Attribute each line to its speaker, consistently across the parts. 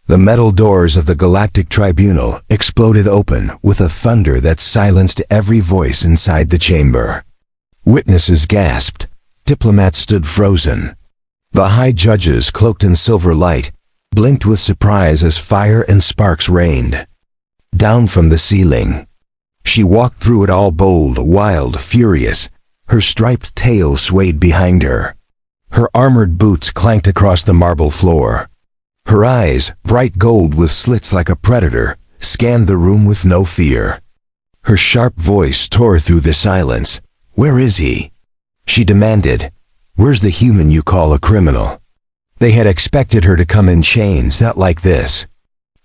Speaker 1: The metal doors of the Galactic Tribunal exploded open with a thunder that silenced every voice inside the chamber. Witnesses gasped. Diplomats stood frozen. The high judges, cloaked in silver light, blinked with surprise as fire and sparks rained down from the ceiling. She walked through it all, bold, wild, furious. Her striped tail swayed behind her. Her armored boots clanked across the marble floor. Her eyes, bright gold with slits like a predator, scanned the room with no fear. Her sharp voice tore through the silence. "Where is he?" she demanded. "Where's the human you call a criminal?" They had expected her to come in chains, not like this.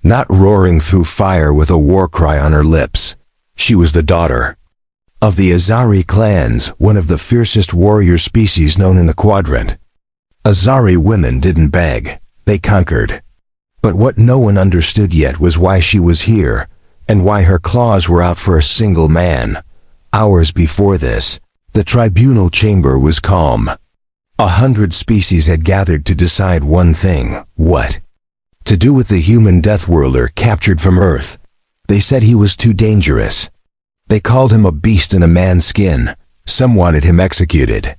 Speaker 1: Not roaring through fire with a war cry on her lips. She was the daughter of the Azari clans, one of the fiercest warrior species known in the quadrant. Azari women didn't beg, they conquered. But what no one understood yet was why she was here, and why her claws were out for a single man. Hours before this, the tribunal chamber was calm. 100 species had gathered to decide one thing. What to do with the human deathworlder captured from Earth. They said he was too dangerous. They called him a beast in a man's skin. Some wanted him executed.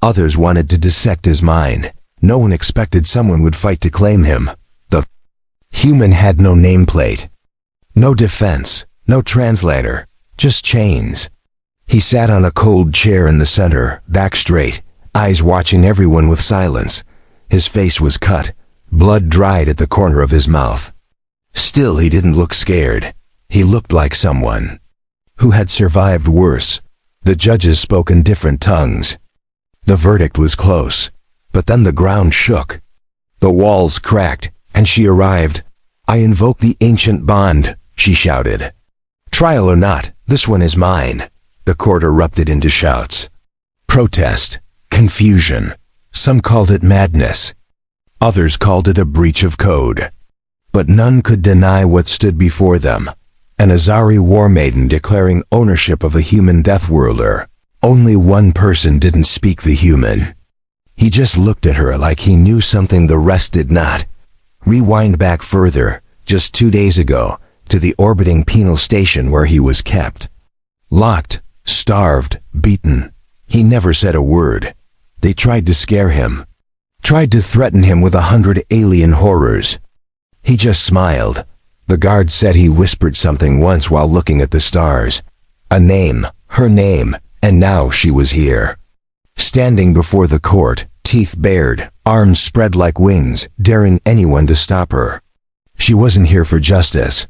Speaker 1: Others wanted to dissect his mind. No one expected someone would fight to claim him. The human had no nameplate, no defense, no translator, just chains. He sat on a cold chair in the center, back straight, eyes watching everyone with silence. His face was cut, blood dried at the corner of his mouth. Still, he didn't look scared. He looked like someone who had survived worse. The judges spoke in different tongues. The verdict was close, but then the ground shook. The walls cracked, and she arrived. "I invoke the ancient bond," she shouted. "Trial or not, this one is mine." The court erupted into shouts. Protest, confusion. Some called it madness. Others called it a breach of code. But none could deny what stood before them. An Azari war maiden declaring ownership of a human deathworlder. Only one person didn't speak, the human. He just looked at her like he knew something the rest did not. Rewind back further, just 2 days ago, to the orbiting penal station where he was kept. Locked, starved, beaten. He never said a word. They tried to scare him. Tried to threaten him with 100 alien horrors. He just smiled. The guard said he whispered something once while looking at the stars. A name, her name, and now she was here. Standing before the court, teeth bared, arms spread like wings, daring anyone to stop her. She wasn't here for justice.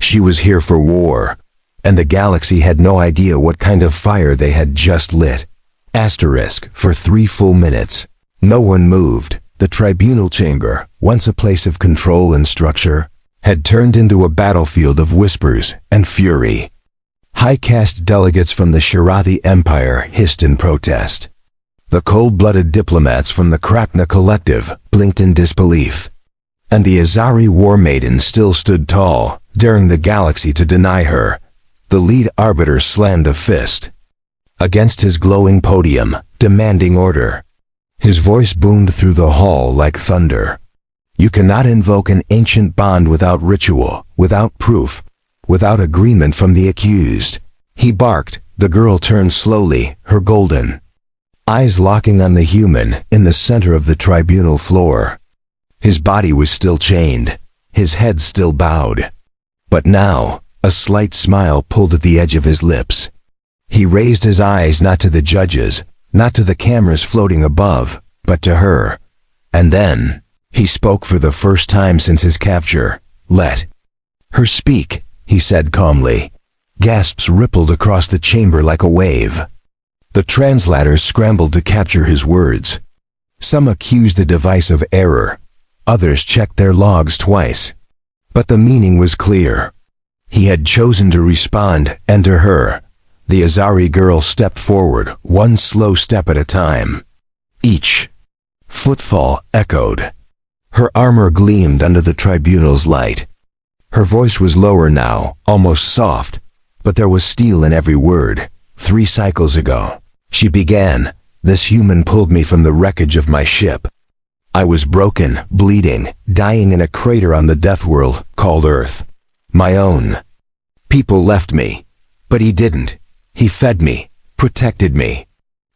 Speaker 1: She was here for war. And the galaxy had no idea what kind of fire they had just lit. Asterisk, for 3 full minutes. No one moved. The tribunal chamber, once a place of control and structure, had turned into a battlefield of whispers and fury. High caste delegates from the Shirathi Empire hissed in protest. The cold-blooded diplomats from the Krakna Collective blinked in disbelief. And the Azari war maiden still stood tall, daring the galaxy to deny her. The lead arbiter slammed a fist against his glowing podium, demanding order. His voice boomed through the hall like thunder. "You cannot invoke an ancient bond without ritual, without proof, without agreement from the accused." He barked. The girl turned slowly, her golden eyes locking on the human in the center of the tribunal floor. His body was still chained, his head still bowed. But now, a slight smile pulled at the edge of his lips. He raised his eyes not to the judges, not to the cameras floating above, but to her. And then, he spoke for the first time since his capture. "Let her speak," he said calmly. Gasps rippled across the chamber like a wave. The translators scrambled to capture his words. Some accused the device of error. Others checked their logs twice. But the meaning was clear. He had chosen to respond, and to her. The Azari girl stepped forward, one slow step at a time. Each footfall echoed. Her armor gleamed under the tribunal's light. Her voice was lower now, almost soft, but there was steel in every word. 3 cycles ago, she began, "This human pulled me from the wreckage of my ship. I was broken, bleeding, dying in a crater on the death world called Earth. My own. People left me. But he didn't. He fed me, protected me,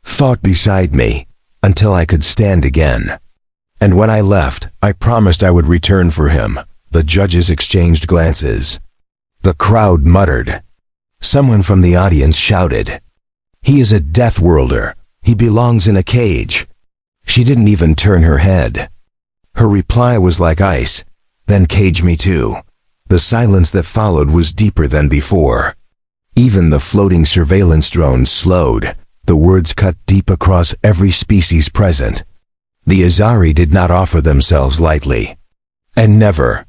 Speaker 1: fought beside me, until I could stand again. And when I left, I promised I would return for him. The judges exchanged glances. The crowd muttered. Someone from the audience shouted, "He is a death worlder. He belongs in a cage." She didn't even turn her head. Her reply was like ice. "Then cage me too." The silence that followed was deeper than before. Even the floating surveillance drones slowed. The words cut deep across every species present. The Azari did not offer themselves lightly. And never.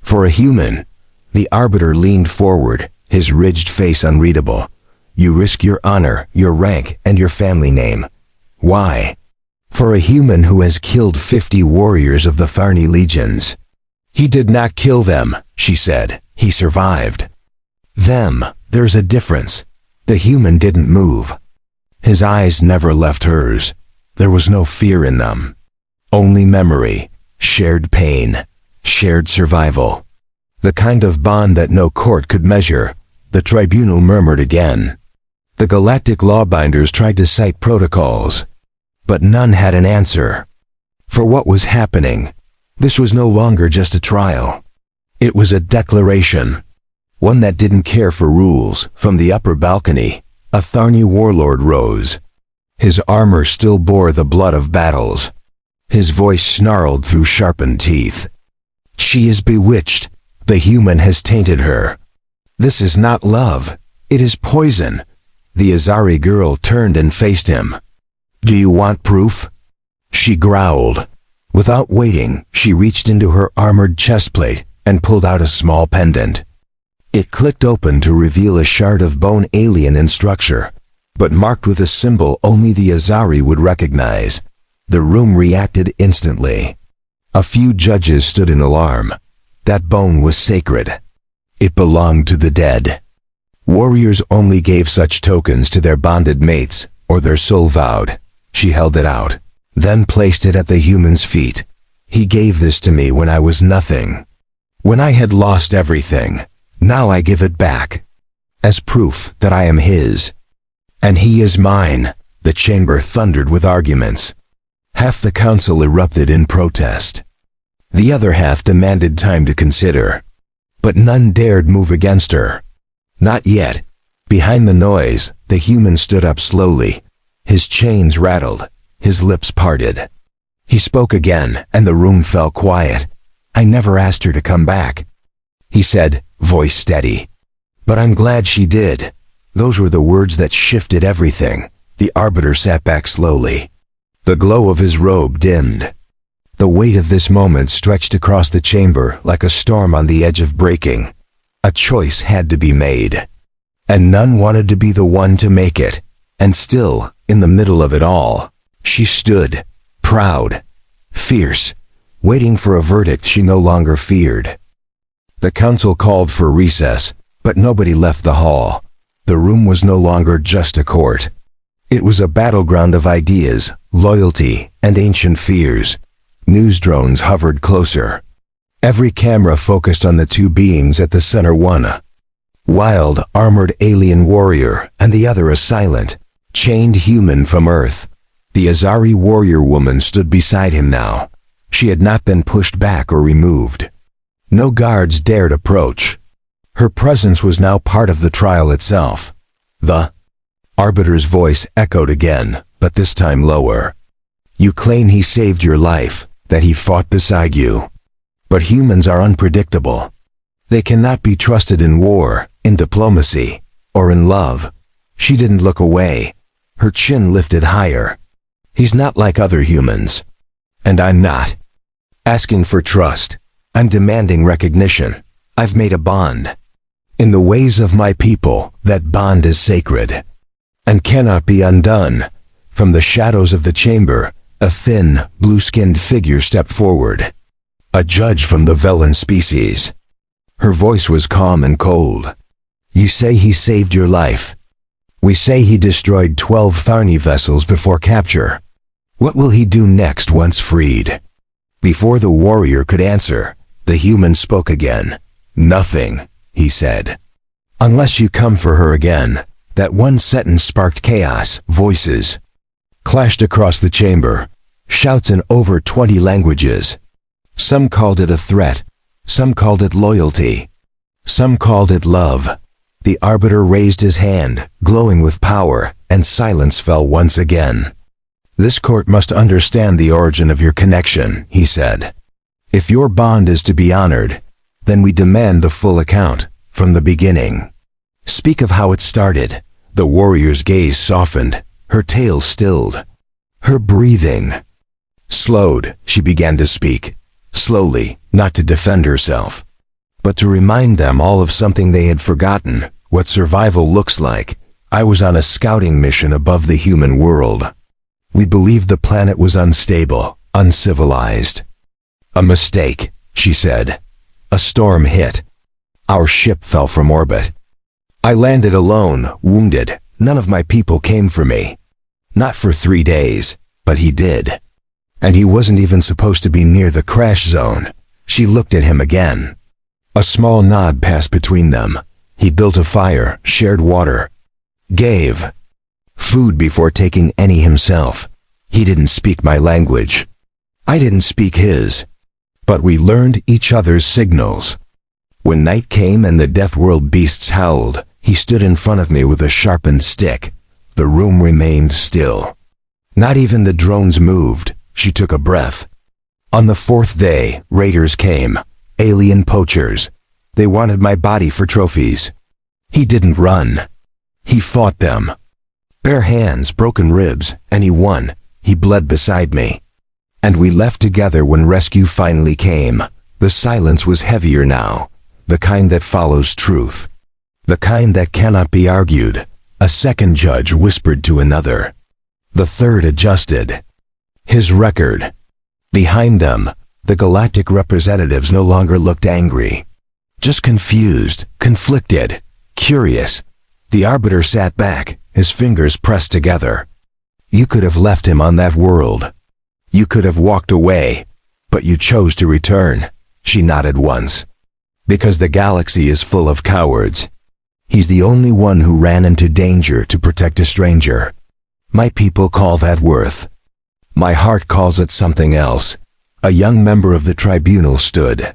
Speaker 1: For a human, the arbiter leaned forward, his ridged face unreadable. "You risk your honor, your rank, and your family name. Why?" "For a human who has killed 50 warriors of the Tharni legions." "He did not kill them," she said. "He survived." "Them, there's a difference." The human didn't move. His eyes never left hers. There was no fear in them. Only memory, shared pain, shared survival. The kind of bond that no court could measure. The tribunal murmured again. The galactic lawbinders tried to cite protocols, but none had an answer. For what was happening, this was no longer just a trial. It was a declaration. One that didn't care for rules. From the upper balcony, a Tharni warlord rose. His armor still bore the blood of battles. His voice snarled through sharpened teeth. "She is bewitched. The human has tainted her. This is not love. It is poison." The Azari girl turned and faced him. "Do you want proof?" She growled. Without waiting, she reached into her armored chestplate and pulled out a small pendant. It clicked open to reveal a shard of bone alien in structure, but marked with a symbol only the Azari would recognize. The room reacted instantly. A few judges stood in alarm. That bone was sacred. It belonged to the dead. Warriors only gave such tokens to their bonded mates or their soul vowed. She held it out, then placed it at the human's feet. "He gave this to me when I was nothing. When I had lost everything. Now I give it back. As proof that I am his. And he is mine." The chamber thundered with arguments. Half the council erupted in protest. The other half demanded time to consider. But none dared move against her. Not yet. Behind the noise, the human stood up slowly. His chains rattled. His lips parted. He spoke again, and the room fell quiet. "I never asked her to come back," he said, voice steady. "But I'm glad she did." Those were the words that shifted everything. The arbiter sat back slowly. The glow of his robe dimmed. The weight of this moment stretched across the chamber like a storm on the edge of breaking. A choice had to be made. And none wanted to be the one to make it. And still, in the middle of it all, she stood, proud, fierce, waiting for a verdict she no longer feared. The council called for recess, but nobody left the hall. The room was no longer just a court. It was a battleground of ideas, loyalty, and ancient fears. News drones hovered closer. Every camera focused on the two beings at the center, one a wild, armored alien warrior, and the other a silent, chained human from Earth. The Azari warrior woman stood beside him now. She had not been pushed back or removed. No guards dared approach. Her presence was now part of the trial itself. The arbiter's voice echoed again, but this time lower. "You claim he saved your life, that he fought beside you. But humans are unpredictable. They cannot be trusted in war, in diplomacy, or in love." She didn't look away. Her chin lifted higher. "He's not like other humans. And I'm not asking for trust. I'm demanding recognition. I've made a bond. In the ways of my people, that bond is sacred and cannot be undone." From the shadows of the chamber, a thin, blue-skinned figure stepped forward. A judge from the Velen species. Her voice was calm and cold. "You say he saved your life. We say he destroyed 12 Tharni vessels before capture. What will he do next once freed?" Before the warrior could answer, the human spoke again. "Nothing," he said. "Unless you come for her again." That one sentence sparked chaos. Voices clashed across the chamber, shouts in over 20 languages. Some called it a threat, some called it loyalty, some called it love. The arbiter raised his hand, glowing with power, and silence fell once again. "This court must understand the origin of your connection," he said. "If your bond is to be honored, then we demand the full account, from the beginning. Speak of how it started." The warrior's gaze softened, her tail stilled. Her breathing slowed. She began to speak, slowly, not to defend herself, but to remind them all of something they had forgotten, what survival looks like. "I was on a scouting mission above the human world. We believed the planet was unstable, uncivilized. A mistake," she said. "A storm hit. Our ship fell from orbit. I landed alone, wounded. None of my people came for me. Not for 3 days, but he did. And he wasn't even supposed to be near the crash zone." She looked at him again. A small nod passed between them. He built a fire, shared water, gave food before taking any himself. He didn't speak my language. I didn't speak his. But we learned each other's signals. When night came and the death world beasts howled, he stood in front of me with a sharpened stick. The room remained still. Not even the drones moved. She took a breath. On the 4th day, raiders came. Alien poachers. They wanted my body for trophies. He didn't run. He fought them. Bare hands, broken ribs, and he won. He bled beside me. And we left together when rescue finally came. The silence was heavier now. The kind that follows truth. The kind that cannot be argued. A second judge whispered to another. The third adjusted his record. Behind them, the galactic representatives no longer looked angry. Just confused, conflicted, curious. The arbiter sat back, his fingers pressed together. "You could have left him on that world. You could have walked away, but you chose to return." She nodded once. "Because the galaxy is full of cowards. He's the only one who ran into danger to protect a stranger. My people call that worth. My heart calls it something else." A young member of the tribunal stood.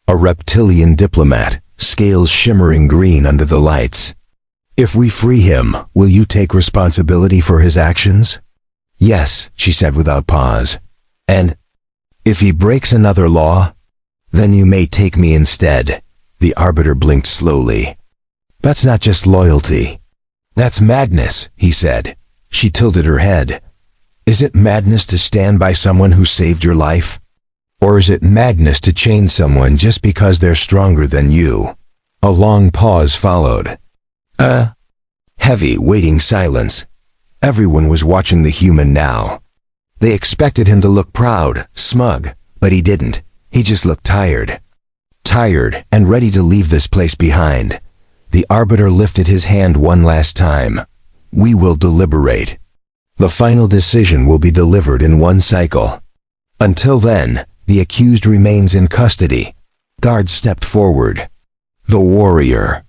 Speaker 1: A reptilian diplomat, scales shimmering green under the lights. "If we free him, will you take responsibility for his actions?" "Yes," she said without pause. "And if he breaks another law, then you may take me instead." The arbiter blinked slowly. "That's not just loyalty. That's madness," he said. She tilted her head. "Is it madness to stand by someone who saved your life? Or is it madness to chain someone just because they're stronger than you?" A long pause followed. Heavy, waiting silence. Everyone was watching the human now. They expected him to look proud, smug, but he didn't. He just looked tired. Tired and ready to leave this place behind. The arbiter lifted his hand one last time. "We will deliberate. The final decision will be delivered in one cycle. Until then, the accused remains in custody." Guards stepped forward. The warrior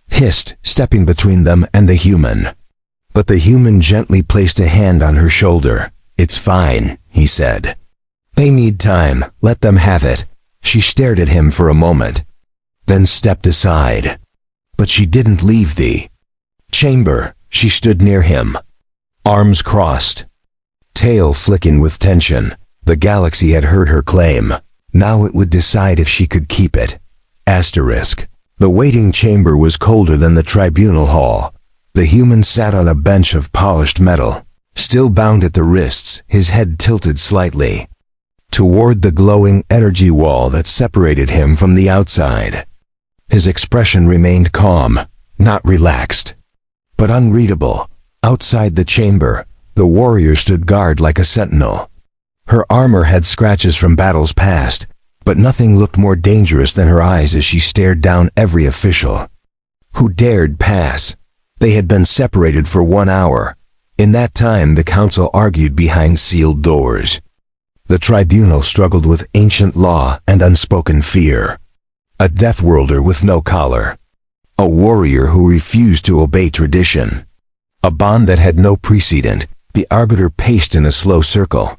Speaker 1: hissed, stepping between them and the human. But the human gently placed a hand on her shoulder. "It's fine," he said. "They need time. Let them have it." She stared at him for a moment, then stepped aside. But she didn't leave the chamber. She stood near him, arms crossed, tail flicking with tension. The galaxy had heard her claim. Now it would decide if she could keep it. Asterisk. The waiting chamber was colder than the tribunal hall. The human sat on a bench of polished metal, still bound at the wrists, his head tilted slightly toward the glowing energy wall that separated him from the outside. His expression remained calm, not relaxed, but unreadable. Outside the chamber, the warrior stood guard like a sentinel. Her armor had scratches from battles past, but nothing looked more dangerous than her eyes as she stared down every official who dared pass. They had been separated for 1 hour. In that time, the council argued behind sealed doors. The tribunal struggled with ancient law and unspoken fear. A death worlder with no collar. A warrior who refused to obey tradition. A bond that had no precedent. The arbiter paced in a slow circle.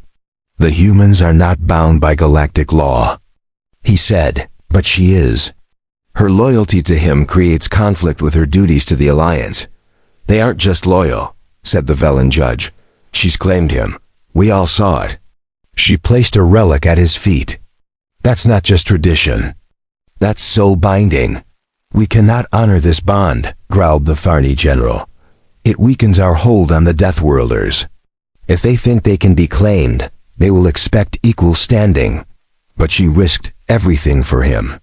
Speaker 1: The humans are not bound by galactic law, he said, but she is. Her loyalty to him creates conflict with her duties to the Alliance. They aren't just loyal, said the Velen judge. She's claimed him. We all saw it. She placed a relic at his feet. That's not just tradition. That's soul binding. We cannot honor this bond, growled the Tharni general. It weakens our hold on the Death Worlders. If they think they can be claimed, they will expect equal standing. But she risked everything for him,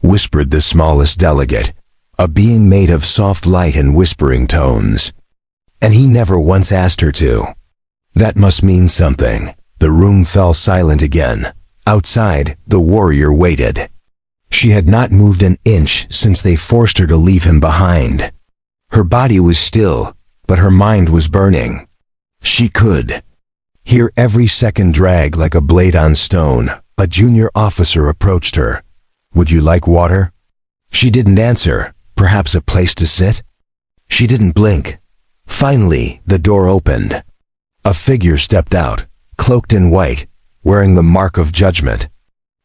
Speaker 1: whispered the smallest delegate, a being made of soft light and whispering tones. And he never once asked her to. That must mean something. The room fell silent again. Outside, the warrior waited. She had not moved an inch since they forced her to leave him behind. Her body was still, but her mind was burning. She could hear every second drag like a blade on stone. A junior officer approached her. Would you like water? She didn't answer. Perhaps a place to sit? She didn't blink. Finally, the door opened. A figure stepped out, cloaked in white, wearing the mark of judgment.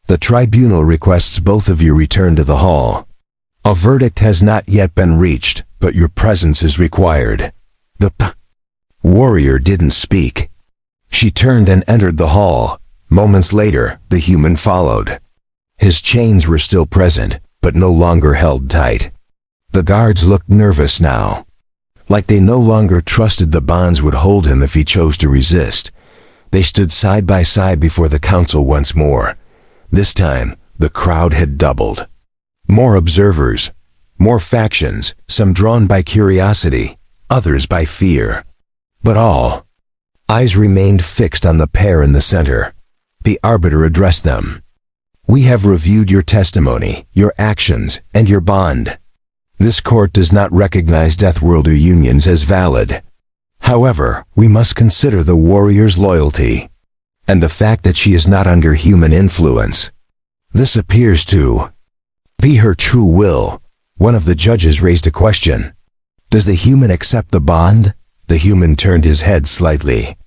Speaker 1: The tribunal requests both of you return to the hall. A verdict has not yet been reached, but your presence is required. The warrior didn't speak. She turned and entered the hall. Moments later, the human followed. His chains were still present, but no longer held tight. The guards looked nervous now, like they no longer trusted the bonds would hold him if he chose to resist. They stood side by side before the council once more. This time, the crowd had doubled. More observers, more factions, some drawn by curiosity, others by fear. But all eyes remained fixed on the pair in the center. The arbiter addressed them. We have reviewed your testimony, your actions, and your bond. This court does not recognize Deathworlder unions as valid. However, we must consider the warrior's loyalty, and the fact that she is not under human influence. This appears to be her true will. One of the judges raised a question. Does the human accept the bond? The human turned his head slightly,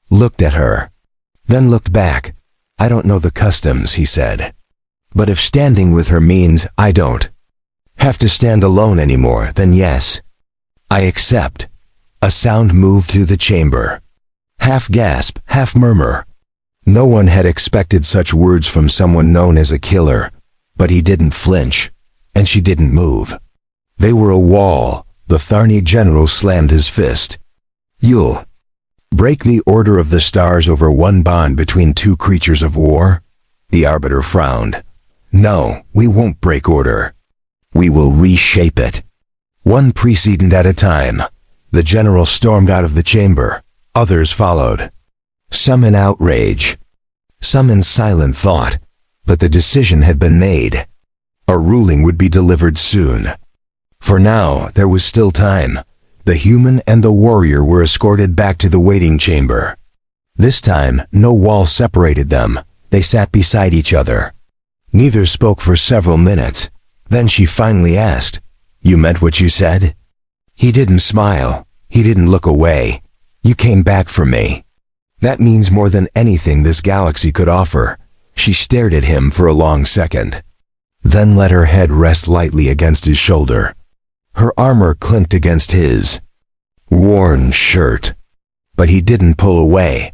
Speaker 1: looked at her, then looked back. I don't know the customs, he said. But if standing with her means I don't have to stand alone anymore, then yes. I accept. A sound moved through the chamber. Half gasp, half murmur. No one had expected such words from someone known as a killer, but he didn't flinch, and she didn't move. They were a wall. The Tharni general slammed his fist. You'll break the order of the stars over one bond between two creatures of war? The arbiter frowned. No, we won't break order. We will reshape it. One precedent at a time. The general stormed out of the chamber. Others followed. Some in outrage, some in silent thought, but the decision had been made. A ruling would be delivered soon. For now, there was still time. The human and the warrior were escorted back to the waiting chamber. This time, no wall separated them. They sat beside each other. Neither spoke for several minutes. Then she finally asked, You meant what you said? He didn't smile. He didn't look away. You came back for me. That means more than anything this galaxy could offer. She stared at him for a long second, then let her head rest lightly against his shoulder. Her armor clinked against his worn shirt, but he didn't pull away.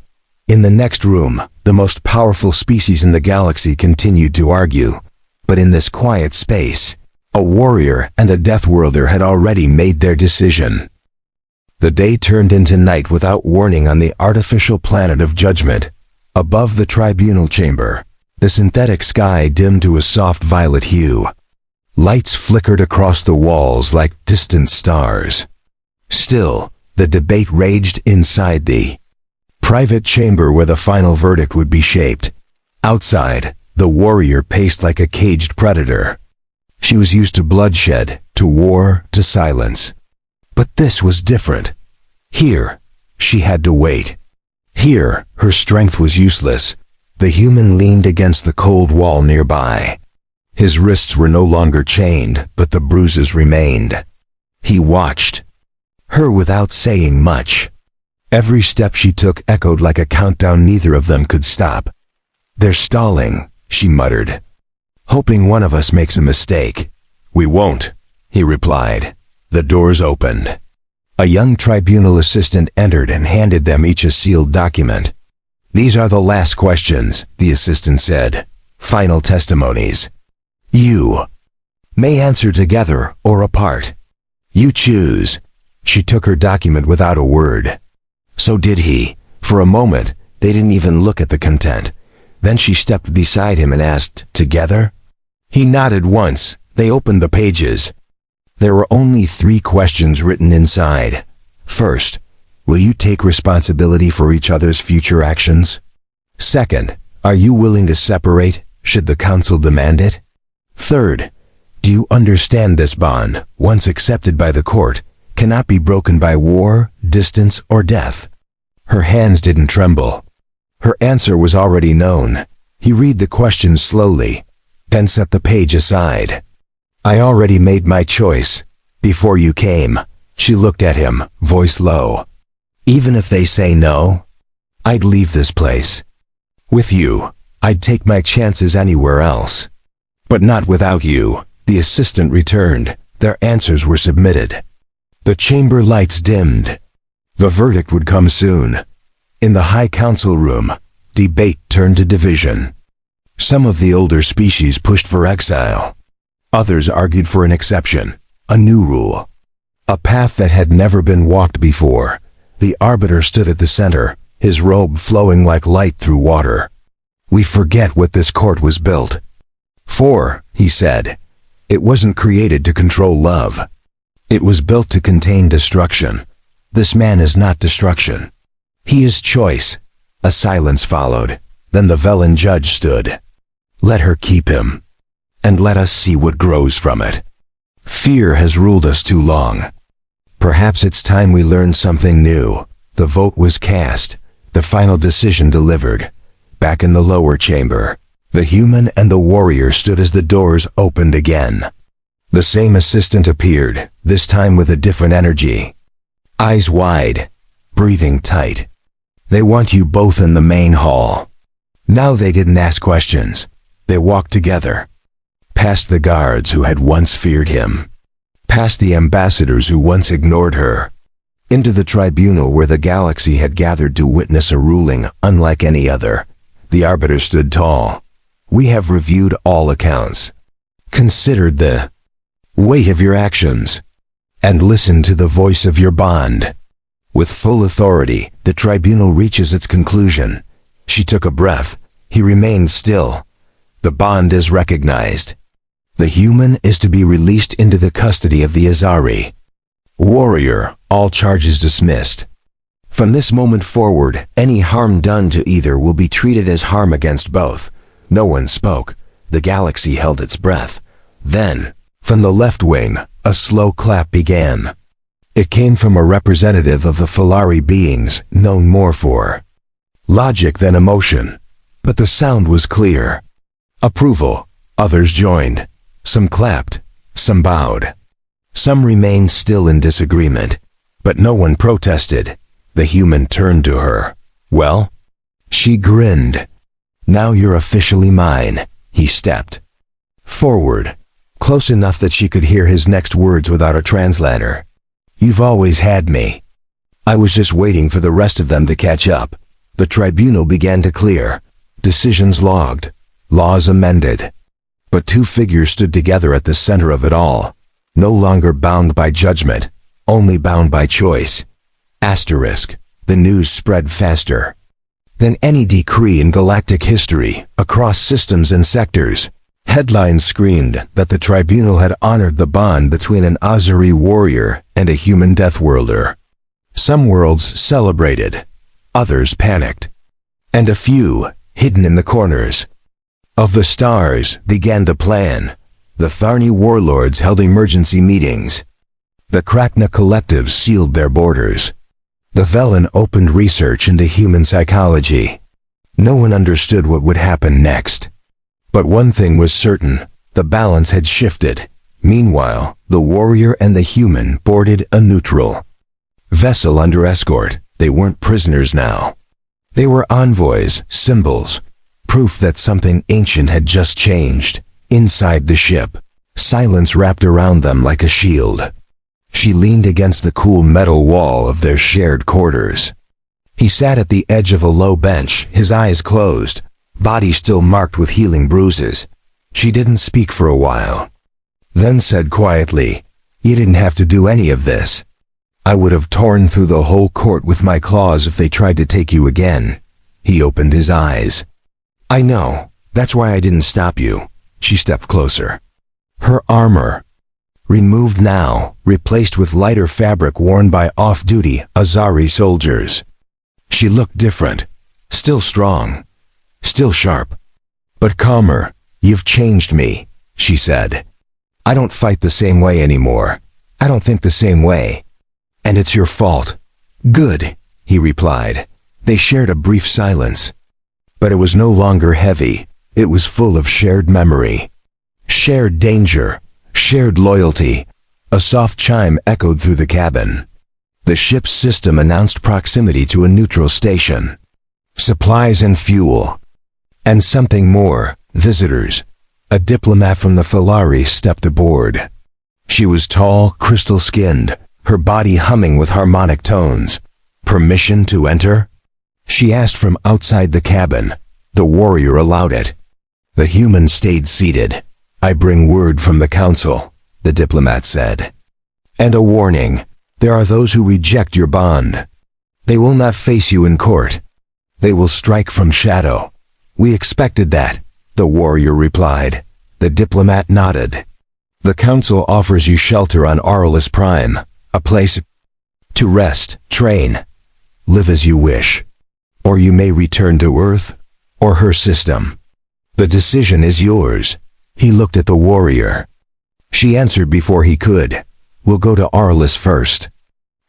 Speaker 1: In the next room, the most powerful species in the galaxy continued to argue, but in this quiet space, a warrior and a Deathworlder had already made their decision. The day turned into night without warning on the artificial planet of Judgment. Above the tribunal chamber, the synthetic sky dimmed to a soft violet hue. Lights flickered across the walls like distant stars. Still, the debate raged inside the private chamber where the final verdict would be shaped. Outside, the warrior paced like a caged predator. She was used to bloodshed, to war, to silence. But this was different. Here, she had to wait. Here, her strength was useless. The human leaned against the cold wall nearby. His wrists were no longer chained, but the bruises remained. He watched her without saying much. Every step she took echoed like a countdown neither of them could stop. "They're stalling," she muttered, "hoping one of us makes a mistake." "We won't," he replied. The doors opened. A young tribunal assistant entered and handed them each a sealed document. "These are the last questions," the assistant said. "Final testimonies. You may answer together or apart. You choose." She took her document without a word. So did he. For a moment, they didn't even look at the content. Then she stepped beside him and asked, "Together?" He nodded once. They opened the pages. There were only 3 questions written inside. First, will you take responsibility for each other's future actions? Second, are you willing to separate, should the council demand it? Third, do you understand this bond, once accepted by the court, cannot be broken by war, distance, or death? Her hands didn't tremble. Her answer was already known. He read the questions slowly, then set the page aside. "I already made my choice. Before you came." She looked at him, voice low. "Even if they say no, I'd leave this place. With you, I'd take my chances anywhere else. But not without you." The assistant returned. Their answers were submitted. The chamber lights dimmed. The verdict would come soon. In the High Council room, debate turned to division. Some of the older species pushed for exile. Others argued for an exception, a new rule. A path that had never been walked before. The arbiter stood at the center, his robe flowing like light through water. "We forget what this court was built for," he said. "It wasn't created to control love. It was built to contain destruction. This man is not destruction. He is choice." A silence followed. Then the Velen judge stood. "Let her keep him, and let us see what grows from it. Fear has ruled us too long. Perhaps it's time we learned something new." The vote was cast, the final decision delivered. Back in the lower chamber, the human and the warrior stood as the doors opened again. The same assistant appeared, this time with a different energy. Eyes wide, breathing tight. "They want you both in the main hall." Now they didn't ask questions. They walked together. Past the guards who had once feared him. Past the ambassadors who once ignored her. Into the tribunal where the galaxy had gathered to witness a ruling unlike any other. The arbiter stood tall. "We have reviewed all accounts, considered the weight of your actions, and listened to the voice of your bond. With full authority, the tribunal reaches its conclusion." She took a breath. He remained still. "The bond is recognized. The human is to be released into the custody of the Azari. Warrior, all charges dismissed. From this moment forward, any harm done to either will be treated as harm against both." No one spoke. The galaxy held its breath. Then, from the left wing, a slow clap began. It came from a representative of the Falari beings, known more for logic than emotion. But the sound was clear. Approval. Others joined. Some clapped. Some bowed. Some remained still in disagreement. But no one protested. The human turned to her. "Well?" She grinned. "Now you're officially mine." He stepped forward, close enough that she could hear his next words without a translator. "You've always had me. I was just waiting for the rest of them to catch up." The tribunal began to clear. Decisions logged. Laws amended. But 2 figures stood together at the center of it all. No longer bound by judgment, only bound by choice. Asterisk. The news spread faster than any decree in galactic history, across systems and sectors. Headlines screamed that the tribunal had honored the bond between an Azari warrior and a human deathworlder. Some worlds celebrated, others panicked, and a few, hidden in the corners of the stars, began to plan. The Tharni warlords held emergency meetings. The Krakna collectives sealed their borders. The Velen opened research into human psychology. No one understood what would happen next. But one thing was certain, the balance had shifted. Meanwhile, the warrior and the human boarded a neutral vessel under escort. They weren't prisoners now. They were envoys, symbols, proof that something ancient had just changed. Inside the ship, silence wrapped around them like a shield. She leaned against the cool metal wall of their shared quarters. He sat at the edge of a low bench, his eyes closed, body still marked with healing bruises. She didn't speak for a while, then said quietly, "You didn't have to do any of this. I would have torn through the whole court with my claws if they tried to take you again." He opened his eyes. "I know, that's why I didn't stop you." She stepped closer. Her armor, removed now, replaced with lighter fabric worn by off-duty Azari soldiers. She looked different, still strong, still sharp, but calmer. "You've changed me," she said. "I don't fight the same way anymore. I don't think the same way. And it's your fault." "Good," he replied. They shared a brief silence. But it was no longer heavy. It was full of shared memory. Shared danger, shared loyalty. A soft chime echoed through the cabin. The ship's system announced proximity to a neutral station. Supplies and fuel. And something more, visitors. A diplomat from the Falari stepped aboard. She was tall, crystal-skinned, her body humming with harmonic tones. "Permission to enter?" She asked from outside the cabin. The warrior allowed it. The human stayed seated. "I bring word from the council," the diplomat said. "And a warning. There are those who reject your bond. They will not face you in court. They will strike from shadow." "We expected that," the warrior replied. The diplomat nodded. "The council offers you shelter on Aurelus Prime, a place to rest, train, live as you wish. Or you may return to Earth, or her system. The decision is yours." He looked at the warrior. She answered before he could. "We'll go to Aurelus first.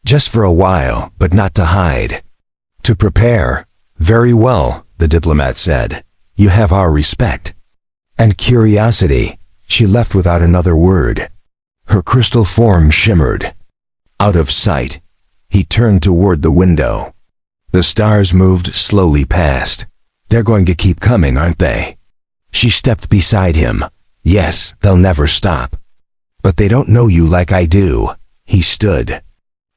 Speaker 1: Just for a while, but not to hide. To prepare." "Very well," the diplomat said. "You have our respect." And curiosity. She left without another word. Her crystal form shimmered. Out of sight. He turned toward the window. The stars moved slowly past. "They're going to keep coming, aren't they?" She stepped beside him. "Yes, they'll never stop. But they don't know you like I do." He stood.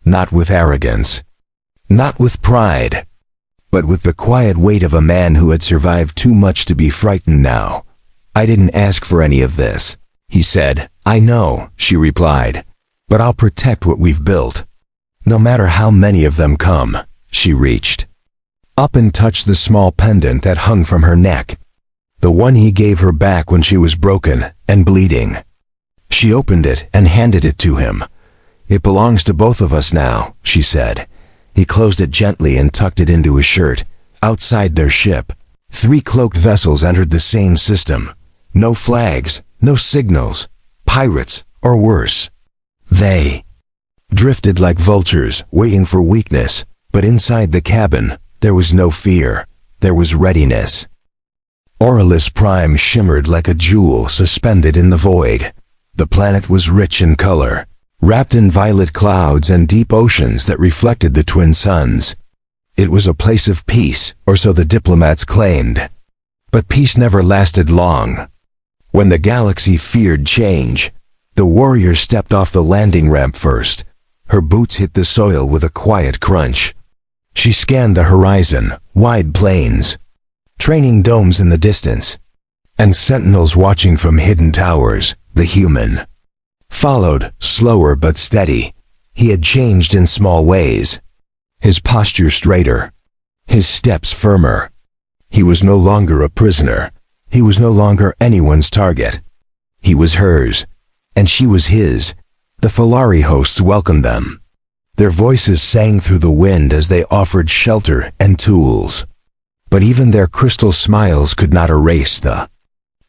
Speaker 1: Not with arrogance. Not with pride. But with the quiet weight of a man who had survived too much to be frightened now. "I didn't ask for any of this," he said. "I know," she replied. "But I'll protect what we've built. No matter how many of them come." She reached up and touched the small pendant that hung from her neck. The one he gave her back when she was broken and bleeding. She opened it and handed it to him. "It belongs to both of us now," she said. He closed it gently and tucked it into his shirt. Outside their ship, 3 cloaked vessels entered the same system. No flags, no signals, pirates, or worse. They drifted like vultures, waiting for weakness, but inside the cabin, there was no fear. There was readiness. Aurelus Prime shimmered like a jewel suspended in the void. The planet was rich in color, wrapped in violet clouds and deep oceans that reflected the twin suns. It was a place of peace, or so the diplomats claimed. But peace never lasted long. When the galaxy feared change, the warrior stepped off the landing ramp first. Her boots hit the soil with a quiet crunch. She scanned the horizon, wide plains, training domes in the distance, and sentinels watching from hidden towers. The human followed, slower but steady. He had changed in small ways. His posture straighter, his steps firmer. He was no longer a prisoner. He was no longer anyone's target. He was hers, and she was his. The Falari hosts welcomed them. Their voices sang through the wind as they offered shelter and tools. But even their crystal smiles could not erase the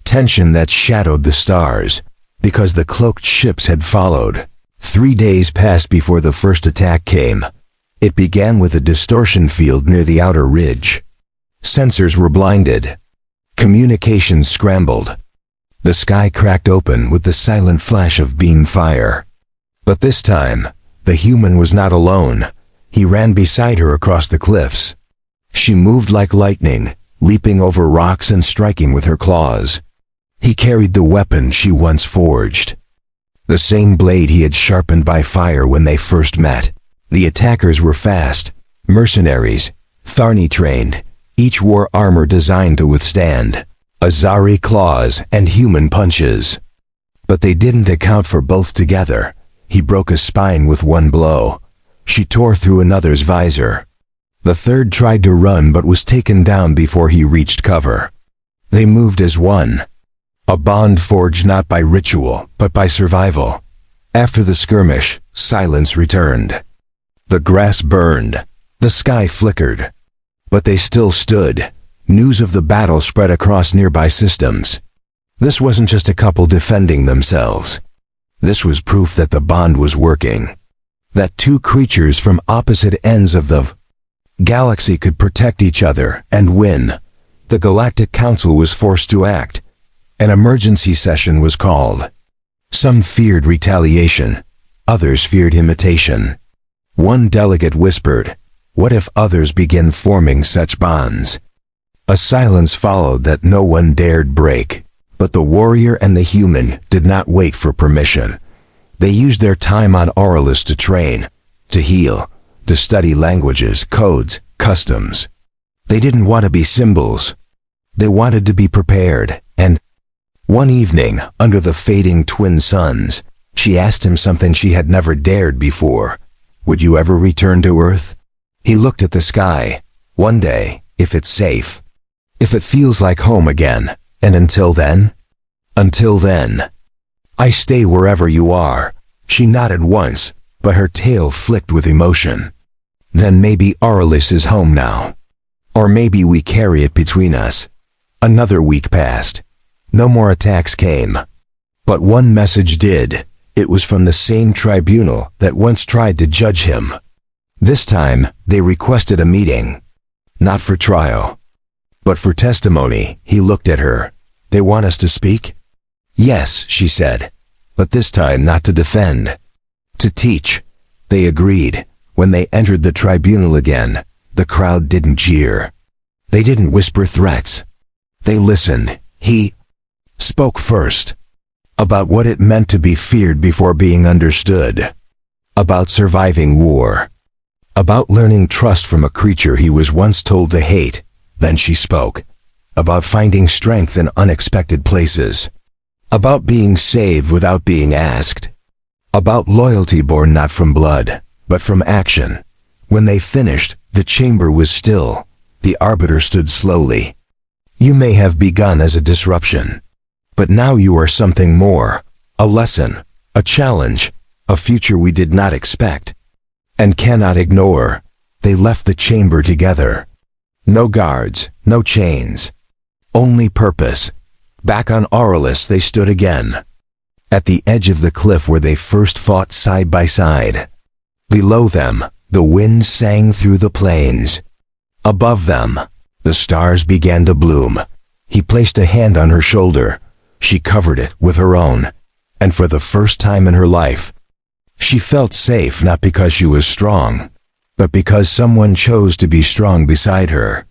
Speaker 1: tension that shadowed the stars, because the cloaked ships had followed. 3 days passed before the first attack came. It began with a distortion field near the outer ridge. Sensors were blinded. Communications scrambled. The sky cracked open with the silent flash of beam fire. But this time, the human was not alone. He ran beside her across the cliffs. She moved like lightning, leaping over rocks and striking with her claws. He carried the weapon she once forged. The same blade he had sharpened by fire when they first met. The attackers were fast, mercenaries, Tharni-trained. Each wore armor designed to withstand Azari claws and human punches. But they didn't account for both together. He broke a spine with one blow. She tore through another's visor. The third tried to run but was taken down before he reached cover. They moved as one. A bond forged not by ritual, but by survival. After the skirmish, silence returned. The grass burned. The sky flickered. But they still stood. News of the battle spread across nearby systems. This wasn't just a couple defending themselves. This was proof that the bond was working. That two creatures from opposite ends of the galaxy could protect each other and win. The Galactic Council was forced to act. An emergency session was called. Some feared retaliation. Others feared imitation. One delegate whispered, "What if others begin forming such bonds?" A silence followed that no one dared break. But the warrior and the human did not wait for permission. They used their time on Aurelus to train, to heal, to study languages, codes, customs. They didn't want to be symbols. They wanted to be prepared, and one evening, under the fading twin suns, she asked him something she had never dared before. "Would you ever return to Earth?" He looked at the sky. "One day, if it's safe. If it feels like home again. And until then?" "Until then, I stay wherever you are." She nodded once, but her tail flicked with emotion. "Then maybe Aurelus is home now. Or maybe we carry it between us." Another week passed. No more attacks came. But one message did. It was from the same tribunal that once tried to judge him. This time, they requested a meeting. Not for trial, but for testimony. He looked at her. "They want us to speak?" "Yes," she said, "but this time not to defend. To teach." They agreed. When they entered the tribunal again, the crowd didn't jeer. They didn't whisper threats. They listened. He spoke first. About what it meant to be feared before being understood. About surviving war. About learning trust from a creature he was once told to hate. Then she spoke. About finding strength in unexpected places. About being saved without being asked. About loyalty born not from blood, but from action. When they finished, the chamber was still. The arbiter stood slowly. "You may have begun as a disruption. But now you are something more. A lesson, a challenge, a future we did not expect. And cannot ignore." They left the chamber together. No guards, no chains. Only purpose. Back on Aurelus they stood again. At the edge of the cliff where they first fought side by side. Below them, the wind sang through the plains. Above them, the stars began to bloom. He placed a hand on her shoulder. She covered it with her own. And for the first time in her life, she felt safe not because she was strong, but because someone chose to be strong beside her.